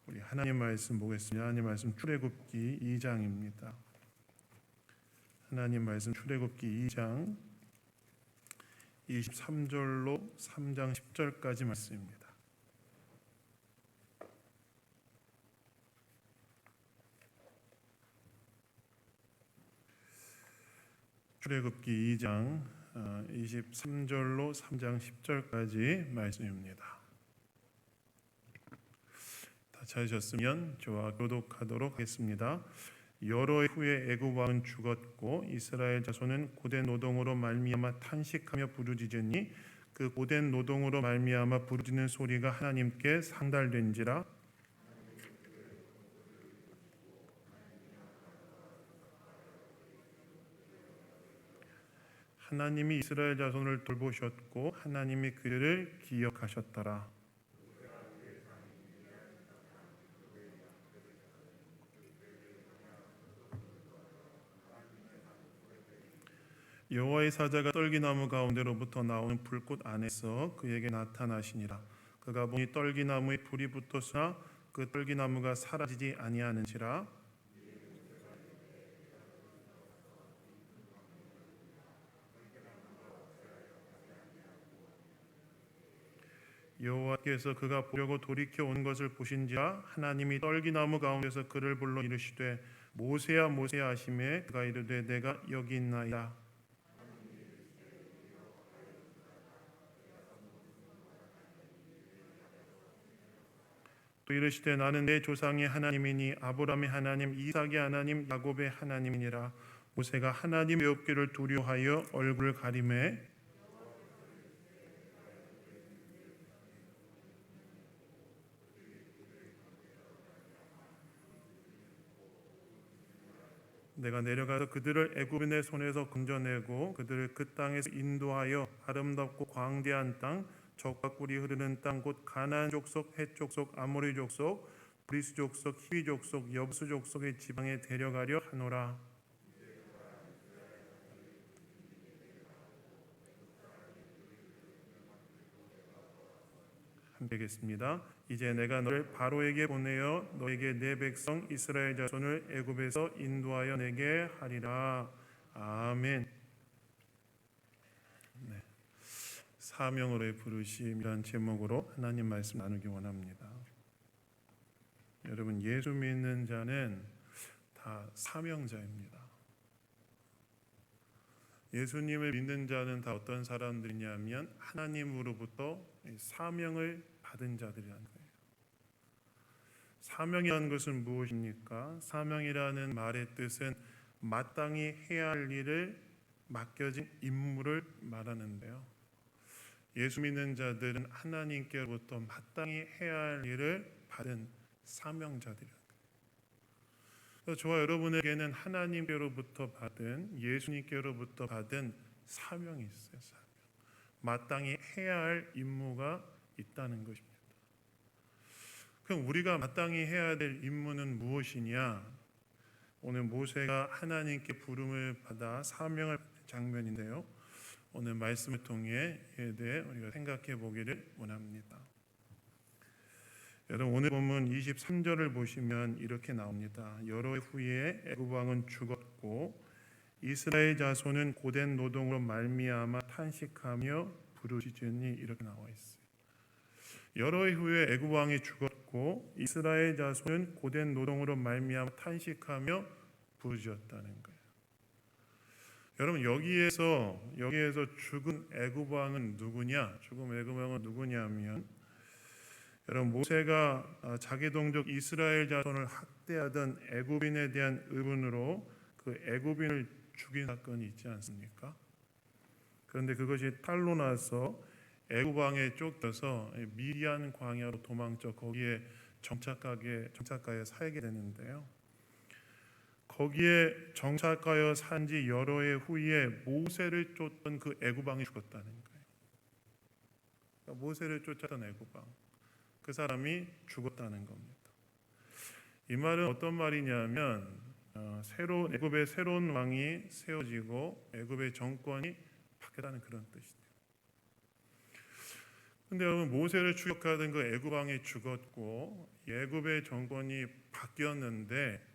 우리 하나님 말씀 보겠습니다. 하나님 말씀 출애굽기 2장입니다. 하나님 말씀 출애굽기 2장 23절로 3장 10절까지 말씀입니다. 출애굽기 2장 23절로 3장 10절까지 말씀입니다. 다 찾으셨으면 저와 교독하도록 하겠습니다. 여러 해 후에 애굽 왕은 죽었고 이스라엘 자손은 고된 노동으로 말미암아 탄식하며 부르짖으니 그 고된 노동으로 말미암아 부르짖는 소리가 하나님께 상달된지라. 하나님이 이스라엘 자손을 돌보셨고 하나님이 그들을 기억하셨더라. 여호와의 사자가 떨기나무 가운데로부터 나오는 불꽃 안에서 그에게 나타나시니라. 그가 보니 떨기나무에 불이 붙었으나 그 떨기나무가 사라지지 아니하는지라. 여호와께서 그가 보려고 돌이켜 온 것을 보신지라. 하나님이 떨기나무 가운데서 그를 불러 이르시되 모세야 모세야 하시매 그가 이르되 내가 여기 있나이다. 또 이르시되 나는 내 조상의 하나님이니 아브라함의 하나님 이삭의 하나님 야곱의 하나님이니라. 모세가 하나님의 없기를 두려워하여 얼굴을 가리매 내가 내려가서 그들을 애굽인의 손에서 건져내고 그들을 그 땅에서 인도하여 아름답고 광대한 땅 젖과 꿀이 흐르는 땅 곧 가나안 족속, 헷 족속, 아모리 족속, 브리스 족속, 히위 족속, 여부스 족속의 지방에 데려가려 하노라. 함께하겠습니다. 이제 내가 너를 바로에게 보내어 너에게 내 백성 이스라엘 자손을 애굽에서 인도하여 내게 하리라. 아멘. 네. 사명으로의 부르심이란 제목으로 하나님 말씀 나누기 원합니다. 여러분, 예수 믿는 자는 다 사명자입니다. 예수님을 믿는 자는 다 어떤 사람들이냐면 하나님으로부터 사명을 받은 자들이라는 거예요. 사명이라는 것은 무엇입니까? 사명이라는 말의 뜻은 마땅히 해야 할 일을 맡겨진 임무를 말하는데요. 예수 믿는 자들은 하나님께로부터 마땅히 해야 할 일을 받은 사명자들이라는 거예요. 저와 여러분에게는 하나님께로부터 받은 예수님께로부터 받은 사명이 있어요. 사명. 마땅히 해야 할 임무가 있다는 것입니다. 그럼 우리가 마땅히 해야 될 임무는 무엇이냐? 오늘 모세가 하나님께 부름을 받아 사명을 받는 장면인데요. 오늘 말씀을 통해 이에 대해 우리가 생각해 보기를 원합니다. 여러분, 오늘 본문 23절을 보시면 이렇게 나옵니다. 여러 해 후에 애굽 왕은 죽었고 이스라엘 자손은 고된 노동으로 말미암아 탄식하며 부르짖으니 이렇게 나와 있어요. 여러 해 후에 애굽 왕이 죽었고 이스라엘 자손은 고된 노동으로 말미암아 탄식하며 부르짖었다는 거예요. 여러분, 여기에서 죽은 애굽 왕은 누구냐? 죽은 애굽 왕은 누구냐면 여러분, 모세가 자기 동족 이스라엘 자손을 학대하던 애굽인에 대한 의문으로 그 애굽인을 죽인 사건이 있지 않습니까? 그런데 그것이 탈로 나서 애굽 왕에 쫓겨서 미디안 광야로 도망쳐 거기에 정착하여 살게 되는데요. 거기에 정착하여 산 지 여러 해 후에 모세를 쫓던 그 애굽 왕이 죽었다는 거예요. 그러니까 모세를 쫓았던 애굽 왕, 그 사람이 죽었다는 겁니다. 이 말은 어떤 말이냐면 애굽의 새로운 왕이 세워지고 애굽의 정권이 바뀌었다는 그런 뜻이죠. 그런데 여러분, 모세를 추격하던 그 애굽 왕이 죽었고 애굽의 정권이 바뀌었는데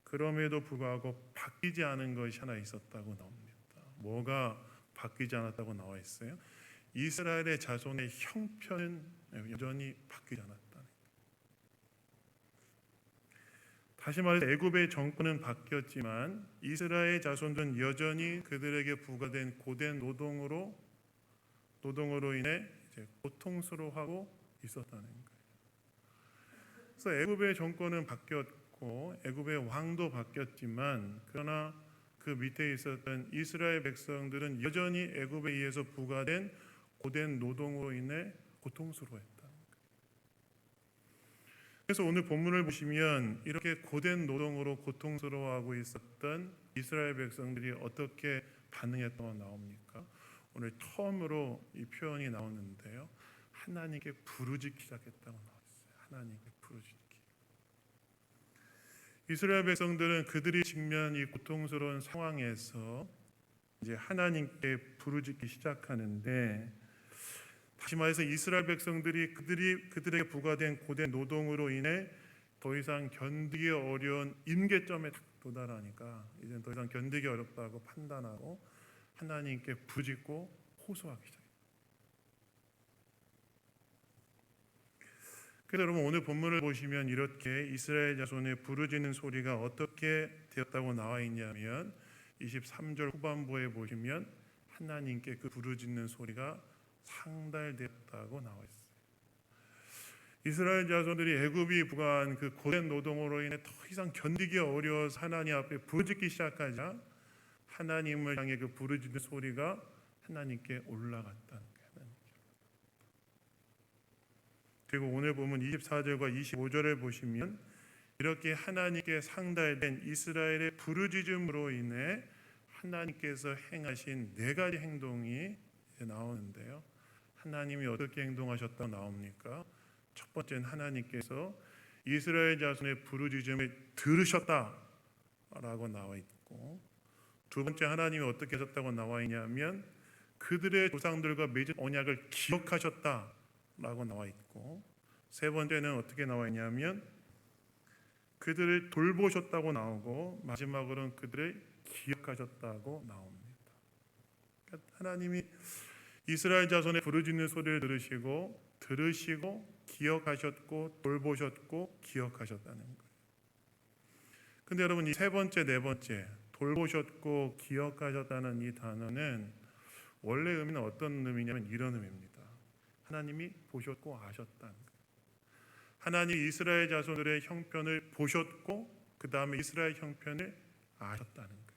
그럼에도 불구하고 바뀌지 않은 것이 하나 있었다고 나옵니다. 뭐가 바뀌지 않았다고 나와 있어요? 이스라엘의 자손의 형편은 여전히 바뀌지 않았다. 다시 말해서 애굽의 정권은 바뀌었지만 이스라엘 자손들은 여전히 그들에게 부과된 고된 노동으로 인해 이제 고통스러워하고 있었다는 거예요. 그래서 애굽의 정권은 바뀌었고 애굽의 왕도 바뀌었지만 그러나 그 밑에 있었던 이스라엘 백성들은 여전히 애굽에 의해서 부과된 고된 노동으로 인해 고통스러워했다. 그래서 오늘 본문을 보시면 이렇게 고된 노동으로 고통스러워하고 있었던 이스라엘 백성들이 어떻게 반응했다고 나옵니까? 오늘 처음으로 이 표현이 나오는데요. 하나님께 부르짖기 시작했다고 나왔어요. 하나님께 부르짖기. 이스라엘 백성들은 그들이 직면한 이 고통스러운 상황에서 이제 하나님께 부르짖기 시작하는데, 다시 말해서 이스라엘 백성들이 그들에게 부과된 고된 노동으로 인해 더 이상 견디기 어려운 임계점에 도달하니까 이제 더 이상 견디기 어렵다고 판단하고 하나님께 부르짖고 호소하기 시작합니다. 그래서 여러분 오늘 본문을 보시면 이렇게 이스라엘 자손의 부르짖는 소리가 어떻게 되었다고 나와 있냐면 23절 후반부에 보시면 하나님께 그 부르짖는 소리가 상달되었다고 나와 있어요. 이스라엘 자손들이 애굽이 부과한 그 고된 노동으로 인해 더 이상 견디기 어려워서 하나님 앞에 부르짖기 시작하자 하나님을 향해 그 부르짖는 소리가 하나님께 올라갔다는 거예요. 그리고 오늘 보면 24절과 25절을 보시면 이렇게 하나님께 상달된 이스라엘의 부르짖음으로 인해 하나님께서 행하신 네 가지 행동이 나오는데요. 하나님이 어떻게 행동하셨다고 나옵니까? 첫 번째는 하나님께서 이스라엘 자손의 부르짖음을 들으셨다라고 나와 있고, 두 번째 하나님이 어떻게 하셨다고 나와 있냐면 그들의 조상들과 맺은 언약을 기억하셨다라고 나와 있고, 세 번째는 어떻게 나와 있냐면 그들을 돌보셨다고 나오고, 마지막으로는 그들을 기억하셨다고 나옵니다. 그러니까 하나님이 이스라엘 자손의 부르짖는 소리를 들으시고 기억하셨고 돌보셨고 기억하셨다는 거예요. 근데 여러분 이 세 번째, 네 번째 돌보셨고 기억하셨다는 이 단어는 원래 의미는 어떤 의미냐면 이런 의미입니다. 하나님이 보셨고 아셨다는 거예요. 하나님이 이스라엘 자손들의 형편을 보셨고 그 다음에 이스라엘 형편을 아셨다는 거예요.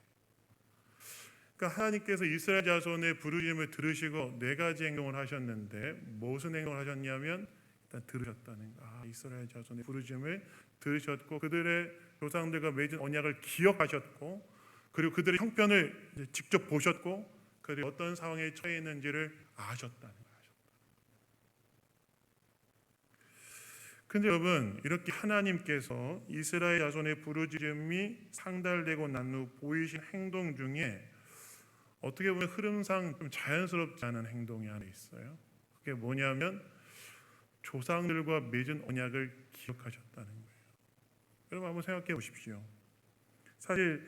그러니까 하나님께서 이스라엘 자손의 부르짖음을 들으시고 네 가지 행동을 하셨는데 무슨 행동을 하셨냐면 일단 들으셨다는 거예요. 이스라엘 자손의 부르짖음을 들으셨고 그들의 조상들과 맺은 언약을 기억하셨고 그리고 그들의 형편을 직접 보셨고 그들이 어떤 상황에 처해 있는지를 아셨다는 거예요. 근데 여러분 이렇게 하나님께서 이스라엘 자손의 부르짖음이 상달되고 난 후 보이신 행동 중에 어떻게 보면 흐름상 좀 자연스럽지 않은 행동이 하나 있어요. 그게 뭐냐면 조상들과 맺은 언약을 기억하셨다는 거예요. 여러분 한번 생각해 보십시오. 사실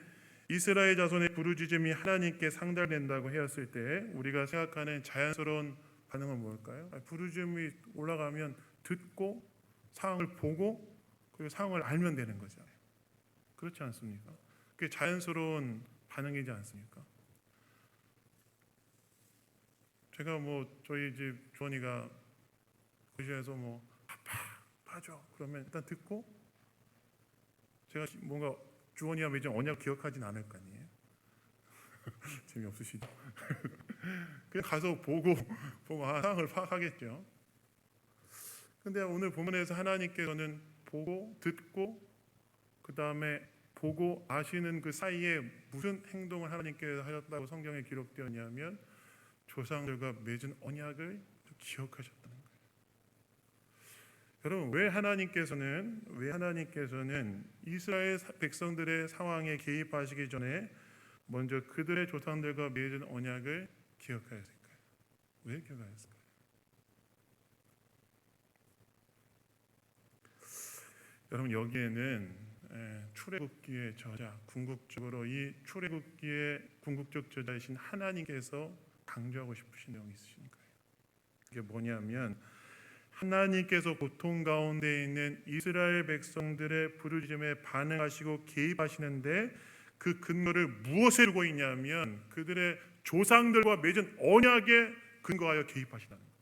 이스라엘 자손의 부르짖음이 하나님께 상달된다고 하였을 때 우리가 생각하는 자연스러운 반응은 뭘까요? 부르짖음이 올라가면 듣고 상황을 보고 그리고 상황을 알면 되는 거잖아요. 그렇지 않습니까? 그게 자연스러운 반응이지 않습니까? 제가 저희 집 주원이가 거실에서 봐줘 그러면 일단 듣고 제가 뭔가 주원이와 맺은 언약 기억하진 않을 거 아니에요. 재미없으시죠? 그냥 가서 보고 상황을 파악하겠죠. 근데 오늘 본문에서 하나님께서는 보고 듣고 그 다음에 보고 아시는 그 사이에 무슨 행동을 하나님께서 하셨다고 성경에 기록되었냐면 조상들과 맺은 언약을 기억하셨다는 거예요. 여러분 왜 하나님께서는 이스라엘 백성들의 상황에 개입하시기 전에 먼저 그들의 조상들과 맺은 언약을 기억하였을까요? 왜 기억하였을까요? 여러분 여기에는 출애굽기의 저자, 궁극적으로 이 출애굽기의 궁극적 저자이신 하나님께서 강조하고 싶으신 내용이 있으신 거예요. 그게 뭐냐면 하나님께서 고통 가운데 있는 이스라엘 백성들의 부르짖음에 반응하시고 개입하시는데 그 근거를 무엇에 두고 있냐면 그들의 조상들과 맺은 언약에 근거하여 개입하시다는 거예요.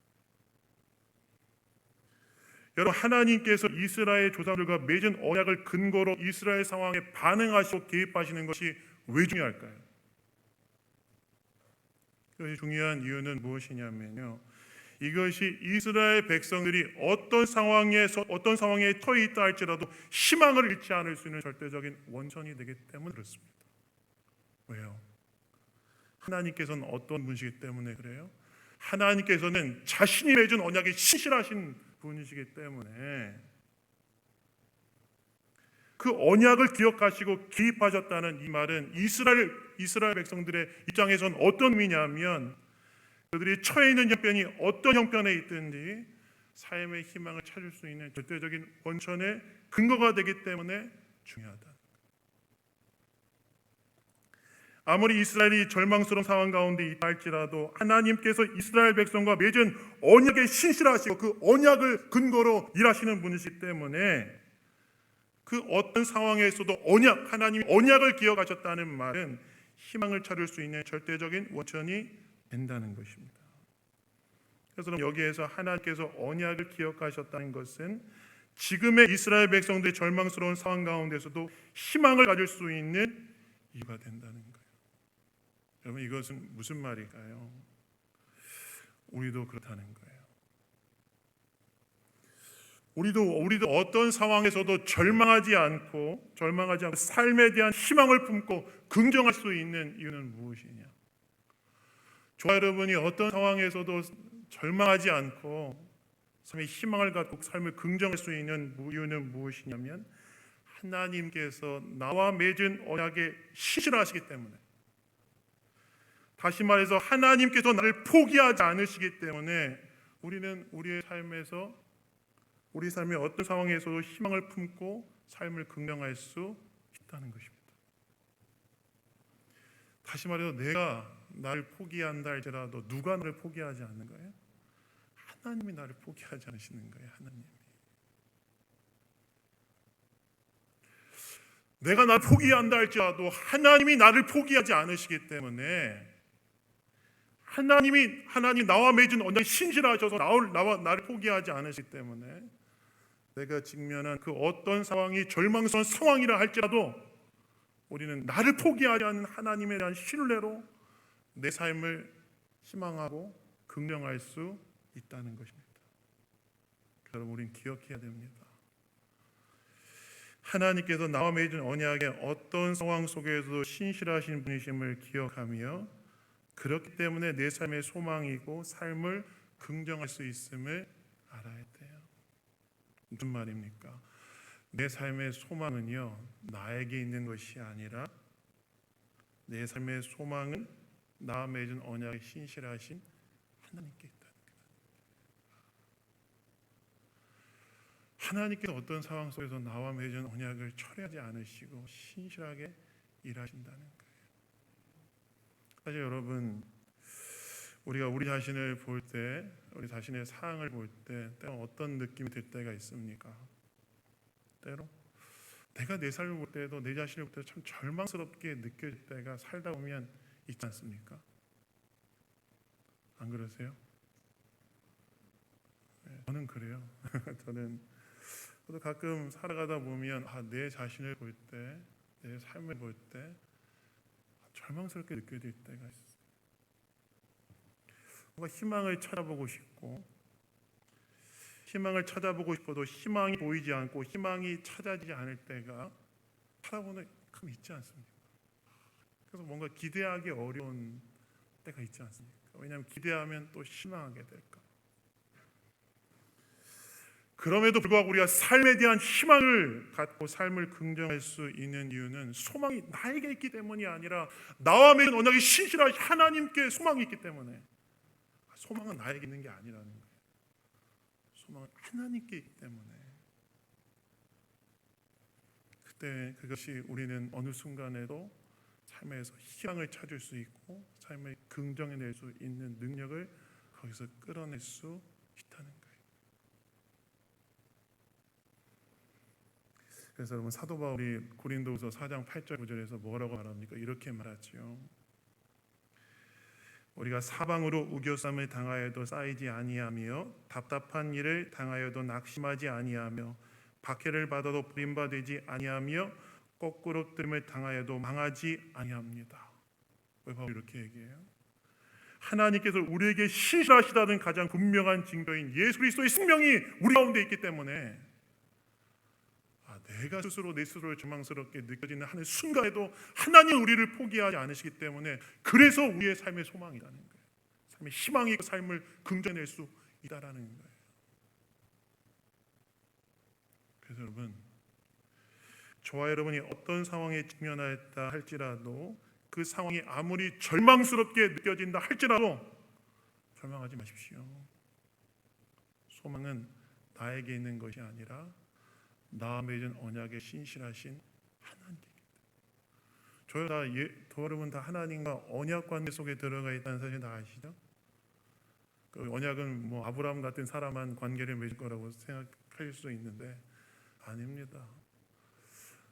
여러분 하나님께서 이스라엘 조상들과 맺은 언약을 근거로 이스라엘 상황에 반응하시고 개입하시는 것이 왜 중요할까요? 그 중요한 이유는 무엇이냐면요, 이것이 이스라엘 백성들이 어떤 상황에 처해 있다 할지라도 희망을 잃지 않을 수 있는 절대적인 원천이 되기 때문에 그렇습니다. 왜요? 하나님께서는 어떤 분이시기 때문에 그래요? 하나님께서는 자신이 맺은 언약에 신실하신 분이시기 때문에 그 언약을 기억하시고 기입하셨다는 이 말은 이스라엘 백성들의 입장에서는 어떤 의미냐면 그들이 처해 있는 형편이 어떤 형편에 있든지 삶의 희망을 찾을 수 있는 절대적인 원천의 근거가 되기 때문에 중요하다. 아무리 이스라엘이 절망스러운 상황 가운데 있다 할지라도 하나님께서 이스라엘 백성과 맺은 언약에 신실하시고 그 언약을 근거로 일하시는 분이시기 때문에 그 어떤 상황에서도 하나님이 언약을 기억하셨다는 말은 희망을 찾을 수 있는 절대적인 원천이 된다는 것입니다. 그래서 여기에서 하나님께서 언약을 기억하셨다는 것은 지금의 이스라엘 백성들의 절망스러운 상황 가운데서도 희망을 가질 수 있는 이유가 된다는 거예요. 여러분 이것은 무슨 말일까요? 우리도 그렇다는 거예요. 우리도 어떤 상황에서도 절망하지 않고 삶에 대한 희망을 품고 긍정할 수 있는 이유는 무엇이냐? 저와 여러분이 어떤 상황에서도 절망하지 않고 삶의 희망을 갖고 삶을 긍정할 수 있는 이유는 무엇이냐면 하나님께서 나와 맺은 언약에 신실하시기 때문에, 다시 말해서 하나님께서 나를 포기하지 않으시기 때문에 우리는 우리 삶의 어떤 상황에서도 희망을 품고 삶을 긍정할 수 있다는 것입니다. 다시 말해서 내가 나를 포기한다 할지라도 누가 나를 포기하지 않는 거예요? 하나님이 나를 포기하지 않으시는 거예요. 하나님이. 내가 나를 포기한다 할지라도 하나님이 나를 포기하지 않으시기 때문에 하나님 나와 맺은 언약에 신실하셔서 나를 포기하지 않으시기 때문에 내가 직면한 그 어떤 상황이 절망스러운 상황이라 할지라도 우리는 나를 포기하지 않는 하나님에 대한 신뢰로 내 삶을 희망하고 긍정할 수 있다는 것입니다. 여러분 우리는 기억해야 됩니다. 하나님께서 나와 맺은 언약에 어떤 상황 속에서도 신실하신 분이심을 기억하며 그렇기 때문에 내 삶의 소망이고 삶을 긍정할 수 있음을 알아야 돼요. 무슨 말입니까? 내 삶의 소망은요 나에게 있는 것이 아니라 내 삶의 소망은 나와 맺은 언약에 신실하신 하나님께 있다는 거예요. 하나님께서 어떤 상황 속에서 나와 맺은 언약을 철회하지 않으시고 신실하게 일하신다는 거예요. 사실 여러분 우리가 우리 자신을 볼 때, 우리 자신의 상황을 볼 때 때로 어떤 느낌이 들 때가 있습니까? 때로 내가 내 삶을 볼 때도 내 자신을 볼 때 참 절망스럽게 느껴질 때가 살다 보면 있지 않습니까? 안 그러세요? 네, 저는 그래요. 저도 가끔 살아가다 보면 내 자신을 볼 때, 내 삶을 볼 때 절망스럽게 느껴질 때가 있어요. 뭔가 희망을 찾아보고 싶어도 희망이 보이지 않고 희망이 찾아지지 않을 때가 살아보는 가끔 있지 않습니까? 그래서 뭔가 기대하기 어려운 때가 있지 않습니까? 왜냐하면 기대하면 또 실망하게 될까. 그럼에도 불구하고 우리가 삶에 대한 희망을 갖고 삶을 긍정할 수 있는 이유는 소망이 나에게 있기 때문이 아니라 나와 맺은 언약이 신실하신 하나님께 소망이 있기 때문에. 소망은 나에게 있는 게 아니라는 거예요. 소망은 하나님께 있기 때문에. 그때 그것이 우리는 어느 순간에도 삶에서 희망을 찾을 수 있고 삶을 긍정해낼 수 있는 능력을 거기서 끌어낼 수 있다는 거예요. 그래서 여러분, 사도 바울이 고린도후서 4장 8절 9절에서 뭐라고 말합니까? 이렇게 말하지요. 우리가 사방으로 우겨쌈을 당하여도 쌓이지 아니하며 답답한 일을 당하여도 낙심하지 아니하며 박해를 받아도 버림받지 아니하며 거꾸로 뜸을 당하여도 망하지 아니합니다. 왜 바울이 이렇게 얘기해요? 하나님께서 우리에게 신실하시다는 가장 분명한 증거인 예수 그리스도의 생명이 우리 가운데 있기 때문에 내가 스스로 내 스스로를 절망스럽게 느껴지는 하는 순간에도 하나님 우리를 포기하지 않으시기 때문에 그래서 우리의 삶의 소망이라는 거예요. 삶의 희망이 있고 삶을 긍정해낼 수 있다라는 거예요. 그래서 여러분, 저와 여러분이 어떤 상황에 직면하였다 할지라도 그 상황이 아무리 절망스럽게 느껴진다 할지라도 절망하지 마십시오. 소망은 나에게 있는 것이 아니라 나와 맺은 언약에 신실하신 하나님입니다. 저 여러분 다 하나님과 언약 관계 속에 들어가 있다는 사실 다 아시죠? 그 언약은 뭐 아브라함 같은 사람만 관계를 맺을 거라고 생각할 수 있는데 아닙니다.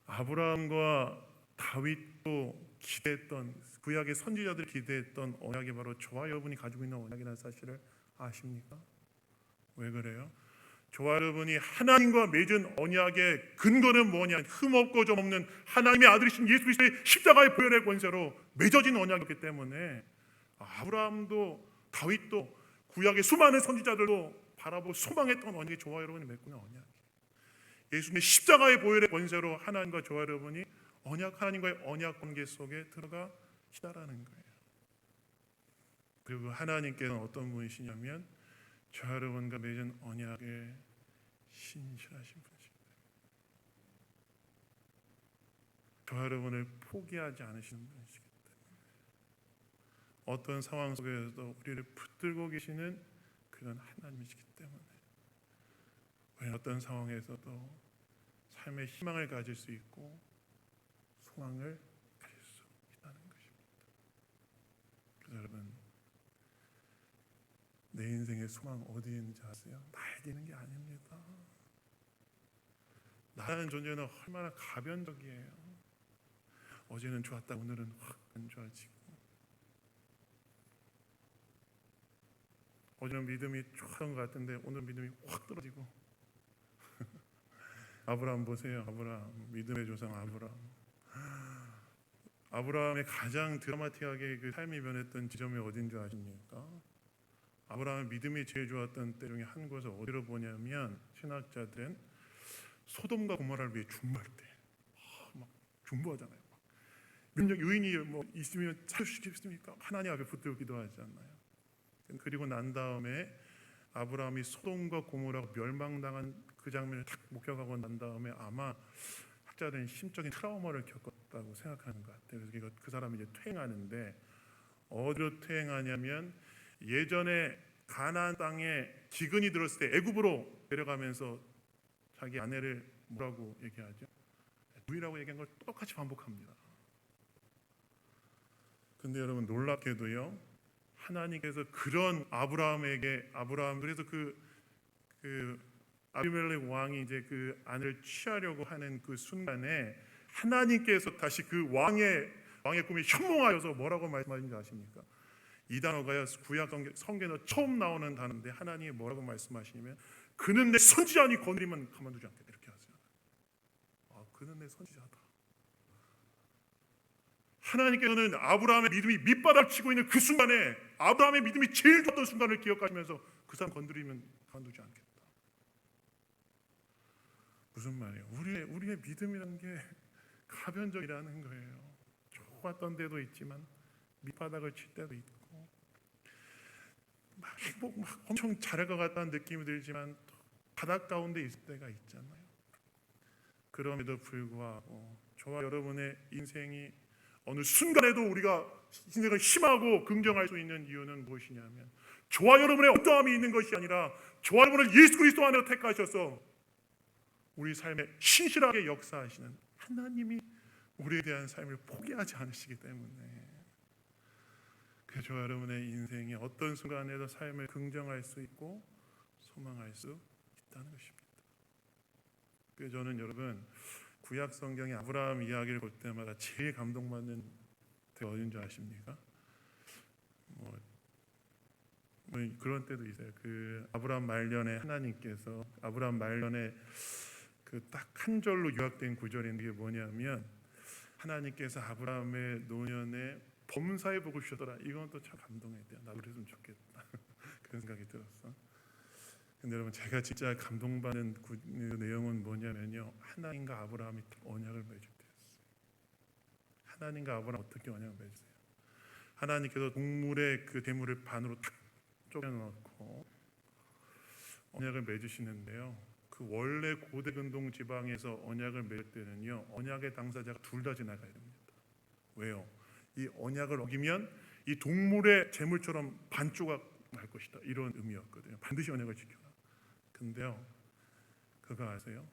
아브라함과 다윗도 기대했던 구약의 선지자들이 기대했던 언약이 바로 저와 여러분이 가지고 있는 언약이라는 사실을 아십니까? 왜 그래요? 저와 여러분이 하나님과 맺은 언약의 근거는 뭐냐? 흠없고 점없는 하나님의 아들이신 예수 그리스도의 십자가의 보혈의 권세로 맺어진 언약이기 때문에 아브라함도 다윗도 구약의 수많은 선지자들도 바라보고 소망했던 언약이 저와 여러분이 맺고 있는 언약이에요. 예수님의 십자가의 보혈의 권세로 하나님과 저와 여러분이 하나님과의 언약 관계 속에 들어가 시다라는 거예요. 그리고 하나님께서는 어떤 분이시냐면 저 여러분과 맺은 언약에 신실하신 분이십니다. 저 여러분을 포기하지 않으시는 분이시기 때문에 어떤 상황 속에서도 우리를 붙들고 계시는 그런 하나님이시기 때문에 우리는 어떤 상황에서도 삶의 희망을 가질 수 있고 소망을 가질 수 있다는 것입니다. 그래서 여러분, 내 인생의 소망 어디에 있는지 아세요? 나에게 있는 게 아닙니다. 나라는 존재는 얼마나 가변적이에요. 어제는 좋았다 오늘은 확 안 좋아지고, 어제는 믿음이 좋았던 것 같은데 오늘 믿음이 확 떨어지고. 아브라함 보세요. 아브라함, 믿음의 조상 아브라함의 가장 드라마틱하게 그 삶이 변했던 지점이 어딘 줄 아십니까? 아브라함의 믿음이 제일 좋았던 때 중에 한 곳을 어디로 보냐면 신학자들은 소돔과 고모라를 위해 중보할 때 막 중보하잖아요. 능력 유인이 뭐 있으면 살려주시겠습니까? 하나님 앞에 붙들고 기도하지 않나요? 그리고 난 다음에 아브라함이 소돔과 고모라가 멸망당한 그 장면을 딱 목격하고 난 다음에 아마 학자들은 심적인 트라우마를 겪었다고 생각하는 것 같아요. 그래서 그 사람이 이제 퇴행하는데 어디로 퇴행하냐면 예전에 가나안 땅에 기근이 들었을 때 애굽으로 데려가면서 자기 아내를 뭐라고 얘기하죠? 누이라고 얘기한 걸 똑같이 반복합니다. 근데 여러분, 놀랍게도요, 하나님께서 그런 아브라함 그래서 그 아비멜렉 왕이 이제 그 아내를 취하려고 하는 그 순간에 하나님께서 다시 그 왕의 꿈에 현몽하여서 뭐라고 말씀하신지 아십니까? 이 단어가요, 구약 성경에 처음 나오는 단어인데 하나님이 뭐라고 말씀하시냐면 그는 내 선지자니 건드리면 가만두지 않겠다 이렇게 하세요. 그는 내 선지자다. 하나님께서는 아브라함의 믿음이 밑바닥 치고 있는 그 순간에 아브라함의 믿음이 제일 좋았던 순간을 기억하시면서 그 사람 건드리면 가만두지 않겠다. 무슨 말이에요? 우리의 믿음이라는 게 가변적이라는 거예요. 좋았던 때도 있지만 밑바닥을 칠 때도 있고 막 엄청 잘할 것 같다는 느낌이 들지만 또 바닥 가운데 있을 때가 있잖아요. 그럼에도 불구하고 저와 여러분의 인생이 어느 순간에도 우리가 인생을 희망하고 긍정할 수 있는 이유는 무엇이냐면 저와 여러분의 어떠함이 있는 것이 아니라 저와 여러분을 예수 그리스도 안에서 택하셔서 우리 삶에 신실하게 역사하시는 하나님이 우리에 대한 삶을 포기하지 않으시기 때문에, 그래서 저와 여러분의 인생에 어떤 순간에도 삶을 긍정할 수 있고 소망할 수 있다는 것입니다. 그래서 저는 여러분, 구약 성경의 아브라함 이야기를 볼 때마다 제일 감동받는 때가 어딘 줄 아십니까? 뭐 그런 때도 있어요. 그 아브라함 말년에 하나님께서 아브라함 말년에 그 딱 한 절로 요약된 구절인데, 이게 뭐냐면 하나님께서 아브라함의 노년에 범사의 복을 주셨더라. 이건 또 참 감동했대요. 나도 그랬으면 좋겠다. 그런 생각이 들었어. 근데 여러분, 제가 진짜 감동받는 내용은 뭐냐면요, 하나님과 아브라함이 언약을 맺을 때였어요. 하나님과 아브라함 어떻게 언약을 맺으세요? 하나님께서 동물의 그 대물을 반으로 탁 쪼개놓고 언약을 맺으시는데요, 그 원래 고대 근동 지방에서 언약을 맺을 때는요, 언약의 당사자가 둘 다 지나가야 됩니다. 왜요? 이 언약을 어기면 이 동물의 제물처럼 반조각 날 것이다, 이런 의미였거든요. 반드시 언약을 지켜라. 근데요, 그거 아세요?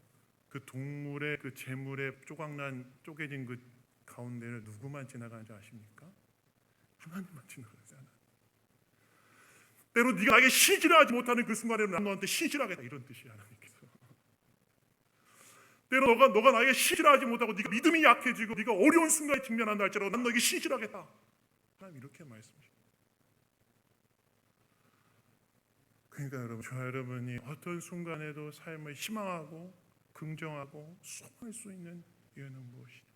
그 동물의 그 제물의 조각난 쪼개진 그 가운데를 누구만 지나가는지 아십니까? 하나님만 지나가잖아. 때로 네가 나에게 신실하지 못하는 그 순간에는 난 너한테 신실하겠다, 이런 뜻이야, 하나님께서. 때로 너가 나에게 신실하지 못하고 네가 믿음이 약해지고 네가 어려운 순간에 직면한다 할지라도 난 너에게 신실하겠다, 하나님 이렇게 말씀하십니다. 그러니까 여러분, 저 여러분이 어떤 순간에도 삶을 희망하고 긍정하고 소망할 수 있는 이유는 무엇이냐?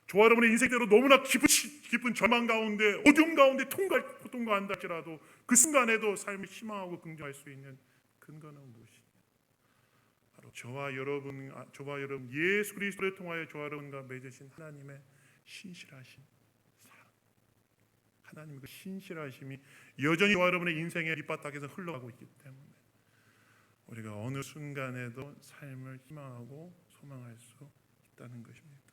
저와 여러분의 인생대로 너무나 깊은 절망 가운데, 어둠 가운데 통과한다 할지라도 그 순간에도 삶을 희망하고 긍정할 수 있는 근거는 무엇이냐? 바로 저와 여러분 예수 그리스도를 통하여 저와 여러분과 맺으신 하나님의 신실하신 사랑, 하나님의 그 신실하심이 여전히 저와 여러분의 인생의 밑바닥에서 흘러가고 있기 때문에 우리가 어느 순간에도 삶을 희망하고 소망할 수 있다는 것입니다.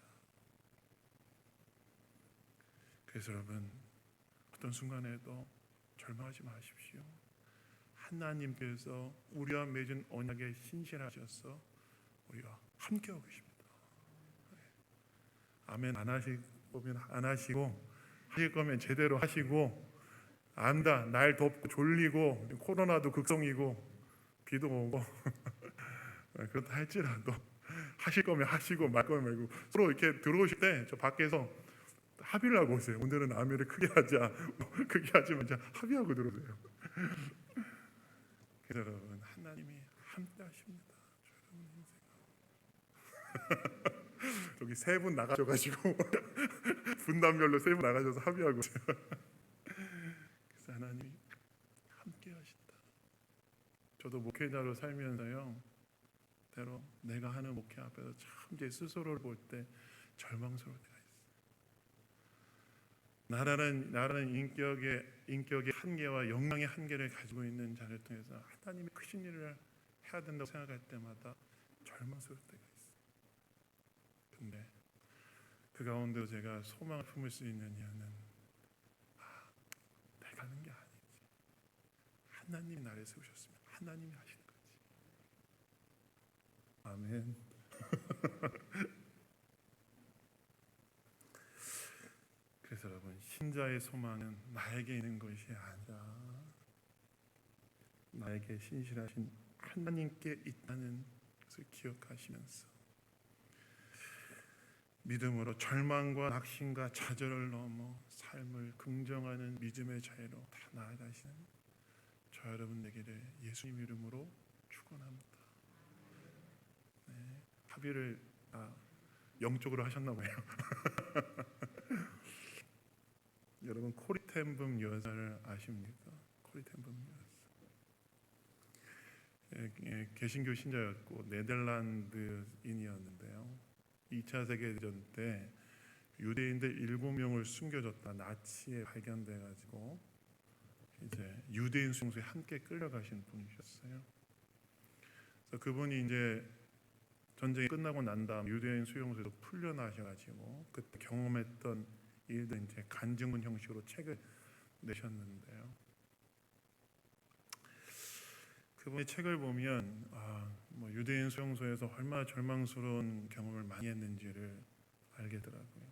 그래서 여러분, 어떤 순간에도 절망하지 마십시오. 하나님께서 우리와 맺은 언약에 신실하셔서 우리가 함께하고 계십니다. 아멘 안 하시고 하실 거면 제대로 하시고, 안다 날 덥고 졸리고 코로나도 극성이고 비도 오고 그렇다 할지라도 하실 거면 하시고 말 거면 말고, 서로 이렇게 들어오실 때 저 밖에서 합의를 하고 오세요. 오늘은 아멘을 크게 하자, 크게 하지 말자, 합의하고 들어오세요. 그래서 여러분, 하나님이 함께 하십니다. 저기 세 분 나가셔가지고 분단별로 세 분 나가셔서 합의하고 오세요. 그래서 하나님이 함께 하신다. 저도 목회자로 살면서요, 때로 내가 하는 목회 앞에서 참 제 스스로를 볼 때 절망스러울 때가 있어요. 나라는 인격의 한계와 역량의 한계를 가지고 있는 자를 통해서 하나님이 크신 일을 해야 된다고 생각할 때마다 절망스러울 때가 있어요. 근데 그 가운데로 제가 소망을 품을 수 있는 이유는 내가 하는 게 아니지, 하나님이 나를 세우셨으면 하나님이 하시는 거지. 아멘. 그래서 여러분, 신자의 소망은 나에게 있는 것이 아니라 나에게 신실하신 하나님께 있다는 것을 기억하시면서 믿음으로 절망과 낙심과 좌절을 넘어 삶을 긍정하는 믿음의 자리로 다 나아가시는 저 여러분 되기를 예수님 이름으로 축원합니다. 네, 합의를 영적으로 하셨나 봐요. 여러분, 코리텐붐 여사를 아십니까? 코리텐붐 여사, 개신교 신자였고 네덜란드인이었는데요, 2차 세계대전 때 유대인들 7명을 숨겨줬다 나치에 발견돼가지고 이제 유대인 수용소에 함께 끌려가신 분이셨어요. 그래서 그분이 이제 전쟁이 끝나고 난 다음 유대인 수용소에서 풀려나셔가지고 그때 경험했던 일들 이제 간증문 형식으로 책을 내셨는데요, 그분의 책을 보면 뭐 유대인 수용소에서 얼마나 절망스러운 경험을 많이 했는지를 알게 되더라고요.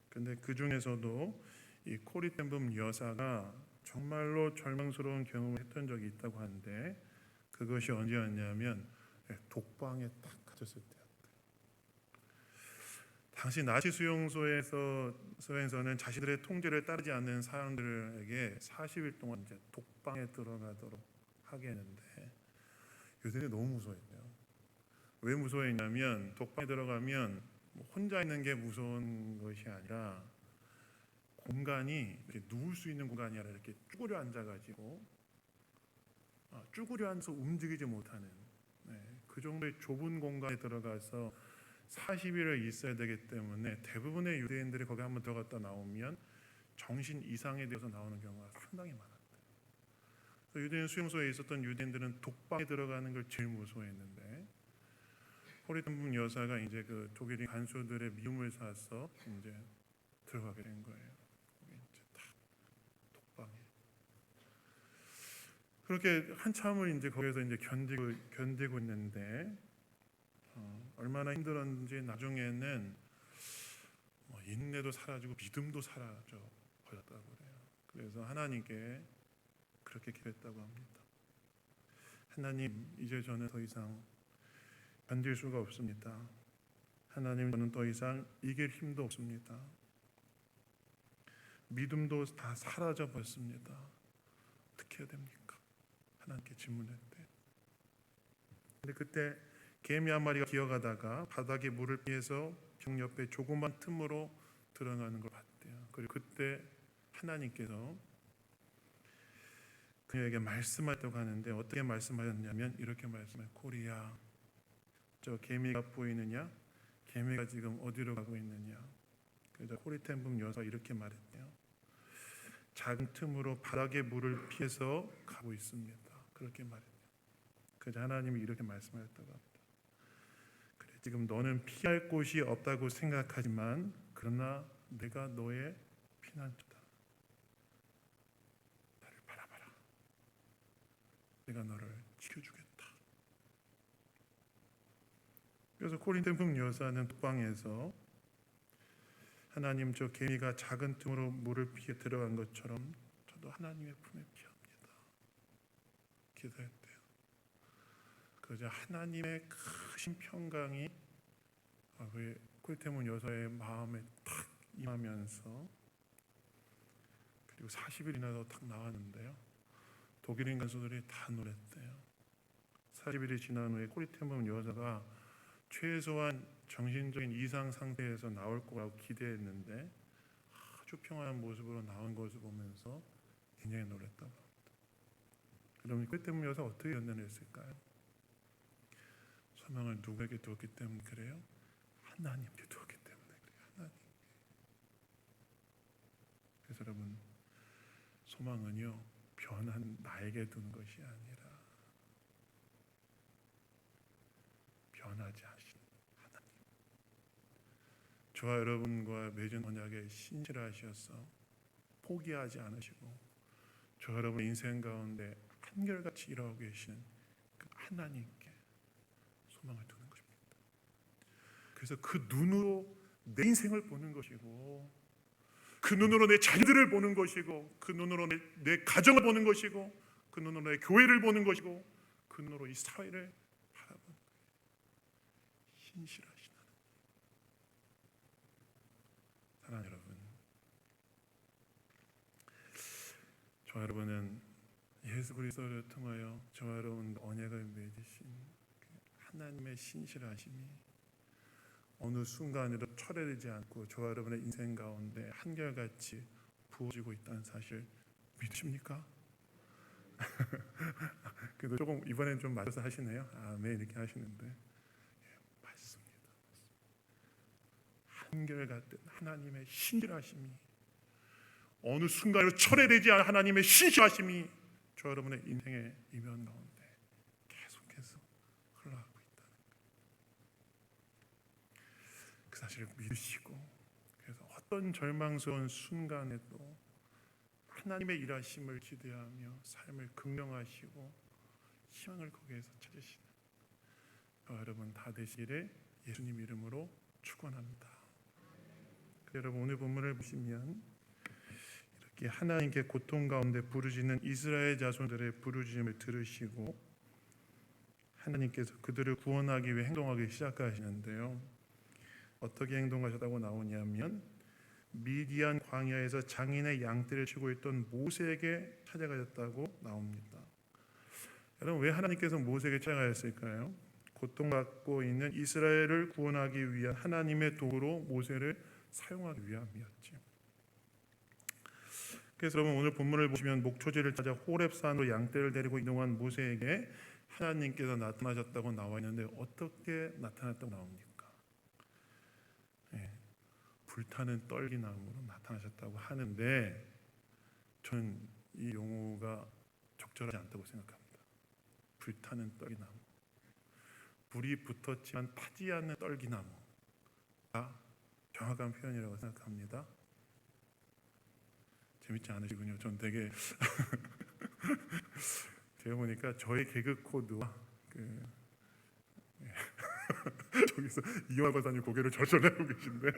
근데 그 중에서도 이 코리 텐붐 여사가 정말로 절망스러운 경험을 했던 적이 있다고 하는데 그것이 언제였냐면 독방에 딱 갇혔을 때였대요. 당시 나치 수용소에서는 자신들의 통제를 따르지 않는 사람들에게 40일 동안 이제 독방에 들어가도록 하게 했는데 유대인이 너무 무서워했대요. 왜 무서워했냐면 독방에 들어가면 혼자 있는 게 무서운 것이 아니라 공간이 이렇게 누울 수 있는 공간이 아니라 이렇게 쭈그려 앉아가지고 쭈그려 앉아서 움직이지 못하는 그 정도의 좁은 공간에 들어가서 40일을 있어야 되기 때문에 대부분의 유대인들이 거기 한번 들어갔다 나오면 정신 이상에 대해서 나오는 경우가 상당히 많았대요. 유대인 수용소에 있었던 유대인들은 독방에 들어가는 걸 제일 무서워했는데 코리 텐붐 여사가 이제 그 독일인 간수들의 미움을 사서 이제 들어가게 된 거예요. 이제 다 독방에 그렇게 한참을 이제 거기서 이제 견디고 있는데 얼마나 힘들었는지 나중에는 인내도 사라지고 믿음도 사라져 버렸다고 그래요. 그래서 하나님께 그렇게 기도했다고 합니다. 하나님, 이제 저는 더 이상 견딜 수가 없습니다. 하나님, 저는 더 이상 이길 힘도 없습니다. 믿음도 다 사라져 버렸습니다. 어떻게 해야 됩니까? 하나님께 질문했대요. 근데 그때 개미 한 마리가 기어가다가 바닥에 물을 피해서 벽 옆에 조그만 틈으로 들어가는 걸 봤대요. 그리고 그때 하나님께서 그에게 말씀하셨다고 하는데 어떻게 말씀하셨냐면 이렇게 말씀해요. 코리야, 저 개미가 보이느냐? 개미가 지금 어디로 가고 있느냐? 그래서 코리 텐붐 여사 이렇게 말했대요. 작은 틈으로 바닥에 물을 피해서 가고 있습니다. 그렇게 말했대요. 그래서 하나님이 이렇게 말씀하셨다고 합니다. 그래, 지금 너는 피할 곳이 없다고 생각하지만 그러나 내가 너의 피난처다. 나를 바라봐라. 내가 너를 지켜주겠다. 그래서 코리 텐붐 여사는 독방에서 하나님, 저 개미가 작은 틈으로 물을 피해 들어간 것처럼 저도 하나님의 품에 피합니다. 기도했대요. 그러자 하나님의 크신 평강이 코리 텐붐 여사의 마음에 탁 임하면서 그리고 40일이나 더 탁 나왔는데요. 독일인 간수들이 다 놀랬대요. 40일이 지난 후에 코리 텐붐 여사가 최소한 정신적인 이상 상태에서 나올 거라고 기대했는데 아주 평안한 모습으로 나온 것을 보면서 굉장히 놀랐다고 합니다. 그러면 코리 텐붐 여사 어떻게 견뎌냈을까요? 소망을 누구에게 두었기 때문에 그래요? 하나님께 두었기 때문에 그래요. 하나님. 그래서 여러분, 소망은요 변한 나에게 두는 것이 아니라 변하지 않으신 하나님, 저와 여러분과 맺은 언약에 신실하셔서 포기하지 않으시고 저와 여러분 인생 가운데 한결같이 일하고 계시는 그 하나님께 소망을 두는 것입니다. 그래서 그 눈으로 내 인생을 보는 것이고 그 눈으로 내 자녀들을 보는 것이고 그 눈으로 내 가정을 보는 것이고 그 눈으로 내 교회를 보는 것이고 그 눈으로 이 사회를 바라보는 거예요. 신실하신 하나님. 사랑하는 여러분, 저와 여러분은 예수 그리스도를 통하여 저와 여러분 언약을 맺으신 하나님의 신실하심이 어느 순간에도 철회되지 않고 저와 여러분의 인생 가운데 한결같이 부어지고 있다는 사실 믿으십니까? 그래도 조금 이번엔 좀 맞춰서 하시네요. 아멘 이렇게 하시는데 맞습니다. 한결같은 하나님의 신실하심이 어느 순간에도 철회되지 않은 하나님의 신실하심이 저와 여러분의 인생의 이면 가운데 계속해서 흘러가고 있다는 그 사실을 믿으시고 그래서 어떤 절망스러운 순간에도 하나님의 일하심을 기대하며 삶을 긍정하시고 희망을 거기에서 찾으시는 여러분 다 되시기를 예수님 이름으로 축원합니다. 여러분 오늘 본문을 보시면 이렇게 하나님께 고통 가운데 부르짖는 이스라엘 자손들의 부르짖음을 들으시고 하나님께서 그들을 구원하기 위해 행동하기 시작하시는데요. 어떻게 행동하셨다고 나오냐면 미디안 광야에서 장인의 양떼를 치고 있던 모세에게 찾아가셨다고 나옵니다. 여러분 왜 하나님께서 모세에게 찾아가셨을까요? 고통받고 있는 이스라엘을 구원하기 위한 하나님의 도구로 모세를 사용하기 위함이었죠. 그래서 여러분 오늘 본문을 보시면 목초지를 찾아 호렙산으로 양떼를 데리고 이동한 모세에게 하나님께서 나타나셨다고 나와 있는데 어떻게 나타났다고 나옵니까? 불타는 떨기나무로 나타나셨다고 하는데 저는 이 용어가 적절하지 않다고 생각합니다. 불타는 떨기나무, 불이 붙었지만 타지 않는 떨기나무가 정확한 표현이라고 생각합니다. 재밌지 않으시군요. 전 되게 제가 보니까 저의 개그 코드와 저기서 이용화 과사님 고개를 절절하고 계신데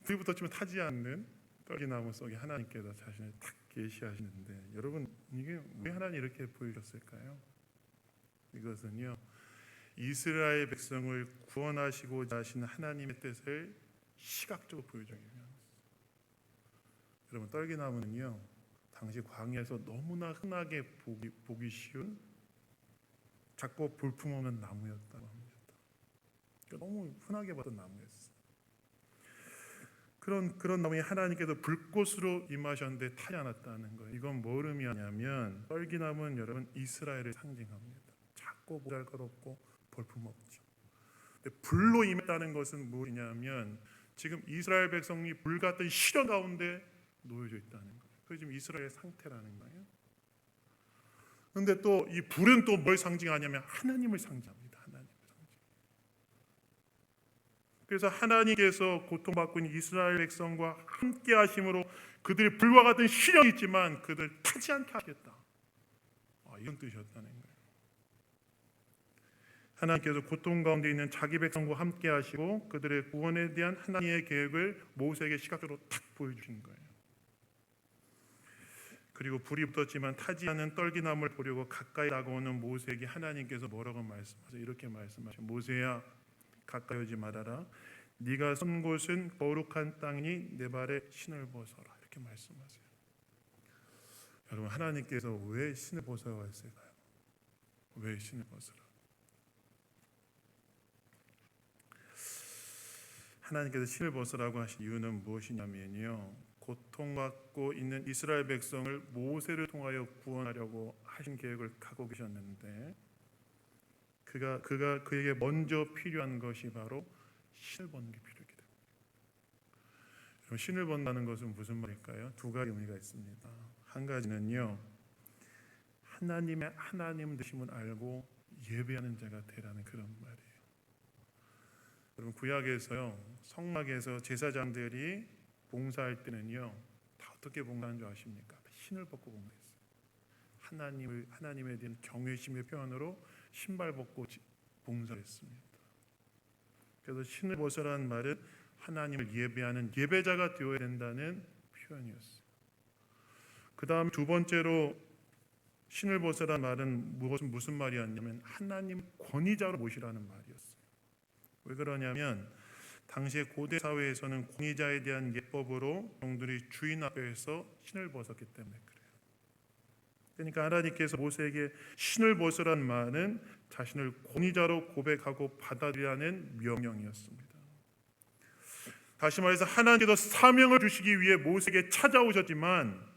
불이 붙었지만 타지 않는 떨기나무 속에 하나님께서 자신을 탁 계시하시는데 여러분 이게 왜 하나님 이렇게 보여주셨을까요? 이것은요 이스라엘 백성을 구원하시고자 하신 하나님의 뜻을 시각적으로 보여주기 위함입니다. 여러분 떨기나무는요 당시 광야에서 너무나 흔하게 보기 쉬운 작고 볼품없는 나무였다고 합니다. 그러니까 너무 흔하게 봤던 나무였어요. 그런 나무에 하나님께서 불꽃으로 임하셨는데 타지 않았다는 거예요. 이건 뭘 의미하냐면 떨기나무는 여러분 이스라엘을 상징합니다. 작고 보잘것없고 볼품없죠. 근데 불로 임했다는 것은 무엇이냐면 지금 이스라엘 백성이 불같은 시련 가운데 놓여져 있다는 거예요. 그게 지금 이스라엘의 상태라는 거예요. 그런데 또 이 불은 또 뭘 상징하냐면 하나님을 상징합니다. 하나님을 상징. 그래서 하나님께서 고통받고 있는 이스라엘 백성과 함께 하심으로 그들이 불과 같은 시련이 있지만 그들 타지 않게 하겠다. 이런 뜻이었다는 거예요. 하나님께서 고통 가운데 있는 자기 백성과 함께 하시고 그들의 구원에 대한 하나님의 계획을 모세에게 시각적으로 탁 보여주신 거예요. 그리고 불이 붙었지만 타지 않는 떨기나무를 보려고 가까이 다가오는 모세에게 하나님께서 뭐라고 말씀하세요? 이렇게 말씀하셔요. 모세야 가까이 오지 말아라. 네가 선 곳은 거룩한 땅이니 내 발에 신을 벗어라. 이렇게 말씀하세요. 여러분 하나님께서 왜 신을 벗으라고 했을까요? 왜 신을 벗으라? 하나님께서 신을 벗으라고 하신 이유는 무엇이냐면요. 고통받고 있는 이스라엘 백성을 모세를 통하여 구원하려고 하신 계획을 갖고 계셨는데 그에게 먼저 필요한 것이 바로 신을 벗는 게 필요하게 됩니다. 신을 벗는다는 것은 무슨 말일까요? 두 가지 의미가 있습니다. 한 가지는요. 하나님의 하나님 되심을 알고 예배하는 자가 되라는 그런 말이에요. 여러분 구약에서요. 성막에서 제사장들이 봉사할 때는요 다 어떻게 봉사하는 줄 아십니까? 신을 벗고 봉사했어요. 하나님에 대한 경외심의 표현으로 신발 벗고 봉사했습니다. 그래서 신을 벗으라는 말은 하나님을 예배하는 예배자가 되어야 된다는 표현이었어요. 그 다음 두 번째로 신을 벗으라는 말은 무슨 말이었냐면 하나님 권위자로 모시라는 말이었어요. 왜 그러냐면 당시의 고대 사회에서는 권위자에 대한 예법으로 종들이 주인 앞에서 신을 벗었기 때문에 그래요. 그러니까 하나님께서 모세에게 신을 벗으란 말은 자신을 권위자로 고백하고 받아들이라는 명령이었습니다. 다시 말해서 하나님께서 사명을 주시기 위해 모세에게 찾아오셨지만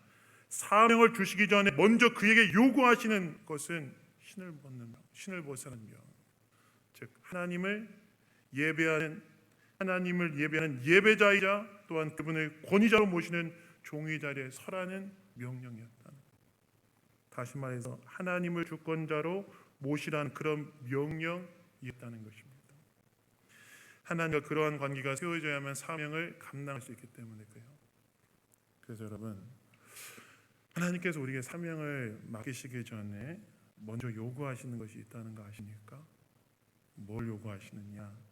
사명을 주시기 전에 먼저 그에게 요구하시는 것은 신을 벗으라는 명. 즉 하나님을 예배하는 예배자이자 또한 그분을 권위자로 모시는 종의 자리에 서라는 명령이었다. 다시 말해서 하나님을 주권자로 모시라는 그런 명령이었다는 것입니다. 하나님과 그러한 관계가 세워져야만 사명을 감당할 수 있기 때문에 그래요. 그래서 여러분 하나님께서 우리에게 사명을 맡기시기 전에 먼저 요구하시는 것이 있다는 거 아십니까? 뭘 요구하시느냐?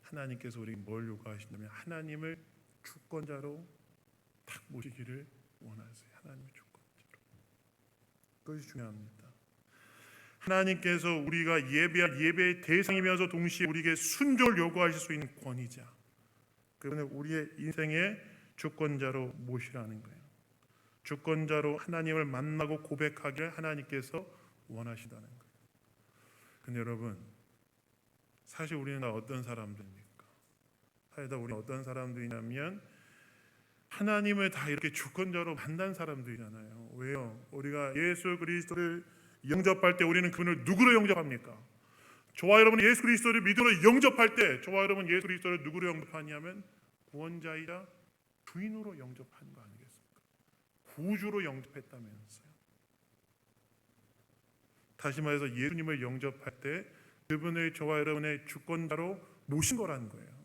하나님께서 우리에게 뭘 요구하시냐면 하나님을 주권자로 딱 모시기를 원하세요. 하나님의 주권자로. 그것이 중요합니다. 하나님께서 우리가 예배할 예배의 대상이면서 동시에 우리에게 순종을 요구하실 수 있는 권위자, 그분을 우리의 인생의 주권자로 모시라는 거예요. 주권자로 하나님을 만나고 고백하기를 하나님께서 원하시다는 거예요. 근데 여러분, 사실 우리는 어떤 사람들입니까? 사실 우리는 어떤 사람들이냐면 하나님을 다 이렇게 주권자로 만난 사람들이잖아요. 왜요? 우리가 예수 그리스도를 영접할 때 우리는 그분을 누구로 영접합니까? 저와 여러분 예수 그리스도를 믿음으로 영접할 때 저와 여러분 예수 그리스도를 누구로 영접하냐면 구원자이자 주인으로 영접하는 거 아니겠습니까? 구주로 영접했다면서요. 다시 말해서 예수님을 영접할 때 그분을 저와 여러분의 주권자로 모신 거라는 거예요.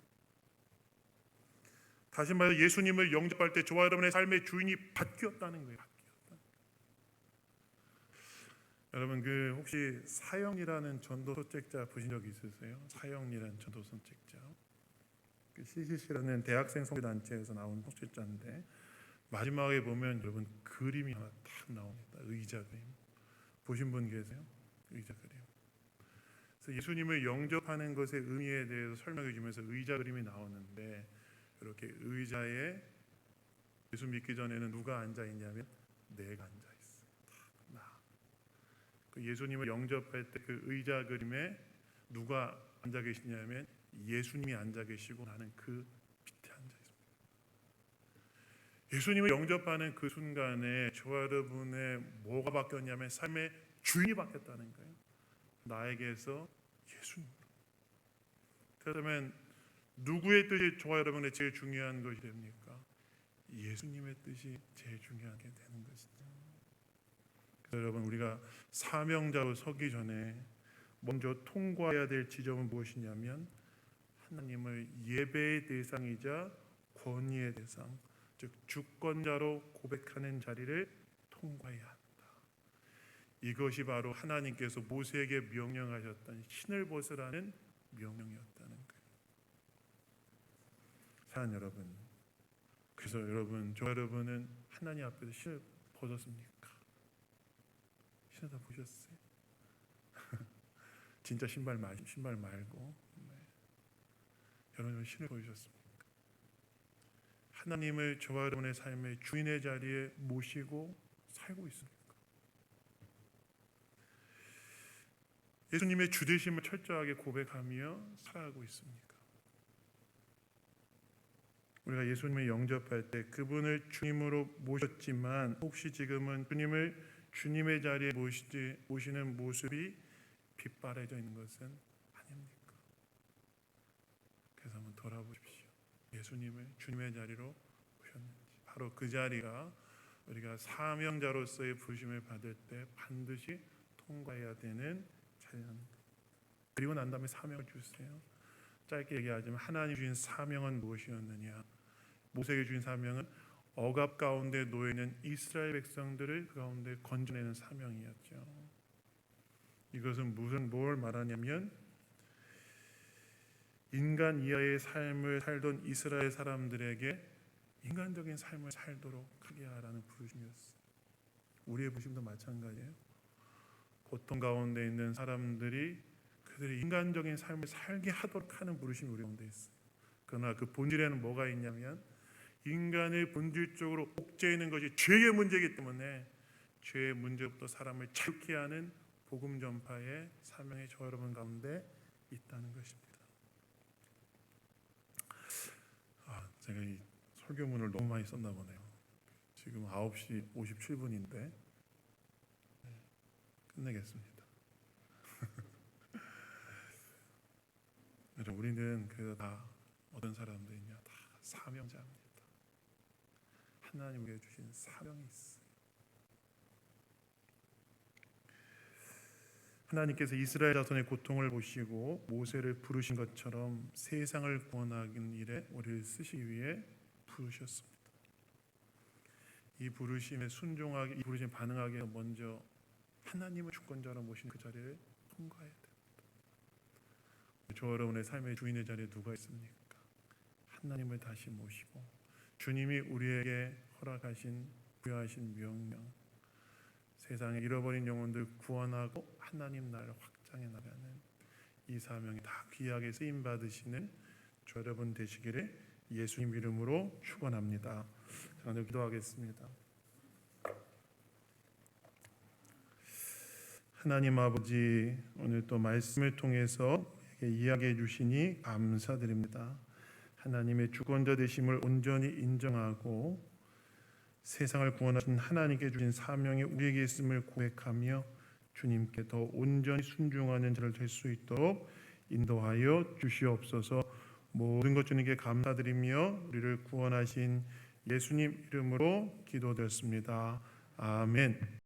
다시 말해서 예수님을 영접할 때 저와 여러분의 삶의 주인이 바뀌었다는 거예요. 여러분 혹시 사형이라는 전도서 책자 보신 적 있으세요? 사형이라는 전도서 책자. CCC라는 대학생 선교단체에서 나온 책자인데 마지막에 보면 여러분 그림이 하나 딱 나옵니다. 의자 그림. 보신 분 계세요? 의자 그림. 그래서 예수님을 영접하는 것의 의미에 대해서 설명해 주면서 의자 그림이 나오는데 이렇게 의자에 예수 믿기 전에는 누가 앉아 있냐면 내가 앉아 있어. 나. 그 예수님을 영접할 때 그 의자 그림에 누가 앉아 계시냐면 예수님이 앉아 계시고 나는 그 밑에 앉아 있습니다. 예수님을 영접하는 그 순간에 저와 여러분의 뭐가 바뀌었냐면 삶의 주인이 바뀌었다는 거예요. 나에게서 예수님으로. 그러면 누구의 뜻이 저와 여러분의 제일 중요한 것이 됩니까? 예수님의 뜻이 제일 중요하게 되는 것이죠. 그래서 여러분 우리가 사명자로 서기 전에 먼저 통과해야 될 지점은 무엇이냐면 하나님을 예배의 대상이자 권위의 대상, 즉 주권자로 고백하는 자리를 통과해야 한다. 이것이 바로 하나님께서 모세에게 명령하셨던 신을 벗으라는 명령이었다는 거예요. 사랑하는 여러분, 그래서 저 여러분은 하나님 앞에서 신을 벗었습니까? 신을 다 보셨어요? 진짜 신발 말고 여러분 신을 보셨습니까? 하나님을 저와 여러분의 삶의 주인의 자리에 모시고 살고 있습니까? 예수님의 주되심을 철저하게 고백하며 살아가고 있습니까? 우리가 예수님을 영접할 때 그분을 주님으로 모셨지만 혹시 지금은 주님을 주님의 자리에 모시는 모습이 빗바래져 있는 것은 아닙니까? 그래서 한번 돌아보십시오. 예수님을 주님의 자리로 모셨는지. 바로 그 자리가 우리가 사명자로서의 부르심을 받을 때 반드시 통과해야 되는 자리라는 거예요. 그리고 난 다음에 사명을 주세요. 짧게 얘기하자면 하나님 주신 사명은 무엇이었느냐? 모세에게 주신 사명은 억압 가운데 놓여 있는 이스라엘 백성들을 그 가운데 건져내는 사명이었죠. 이것은 뭘 말하냐면 인간 이하의 삶을 살던 이스라엘 사람들에게 인간적인 삶을 살도록 하게 하라는 부르심이었어요. 우리의 부르심도 마찬가지예요. 고통 가운데 있는 사람들이 그들의 인간적인 삶을 살게 하도록 하는 부르심이 우리 가운데 있어요. 그러나 그 본질에는 뭐가 있냐면 인간의 본질적으로 옥죄 있는 것이 죄의 문제이기 때문에 죄의 문제부터 사람을 자유케 하는 복음 전파의 사명이 저 여러분 가운데 있다는 것입니다. 제가 이 설교문을 너무 많이 썼나 보네요. 지금 9시 57분인데 끝내겠습니다. 우리는 그래서 다 어떤 사람들이냐? 다 사명자입니다. 하나님께 주신 사명이 있어요. 하나님께서 이스라엘 자손의 고통을 보시고 모세를 부르신 것처럼 세상을 구원하는 일에 우리를 쓰시기 위해 부르셨습니다. 이 부르심에 순종하게, 이 부르심에 반응하게 먼저 하나님을 주권자로 모신 그 자리를 통과해야 됩니다. 저 여러분의 삶의 주인의 자리에 누가 있습니까? 하나님을 다시 모시고 주님이 우리에게 허락하신 부여하신 명령, 세상에 잃어버린 영혼들 구원하고 하나님 나라를 확장해 나가는 이 사명이 다 귀하게 쓰임 받으시는 저 여러분 되시기를 예수님 이름으로 축원합니다. 오늘 기도하겠습니다. 하나님 아버지, 오늘 또 말씀을 통해서 이야기해 주시니 감사드립니다. 하나님의 주권자 되심을 온전히 인정하고 세상을 구원하신 하나님께 주신 사명이 우리에게 있음을 고백하며 주님께 더 온전히 순종하는 자를 될 수 있도록 인도하여 주시옵소서. 모든 것 주님께 감사드리며 우리를 구원하신 예수님 이름으로 기도드렸습니다. 아멘.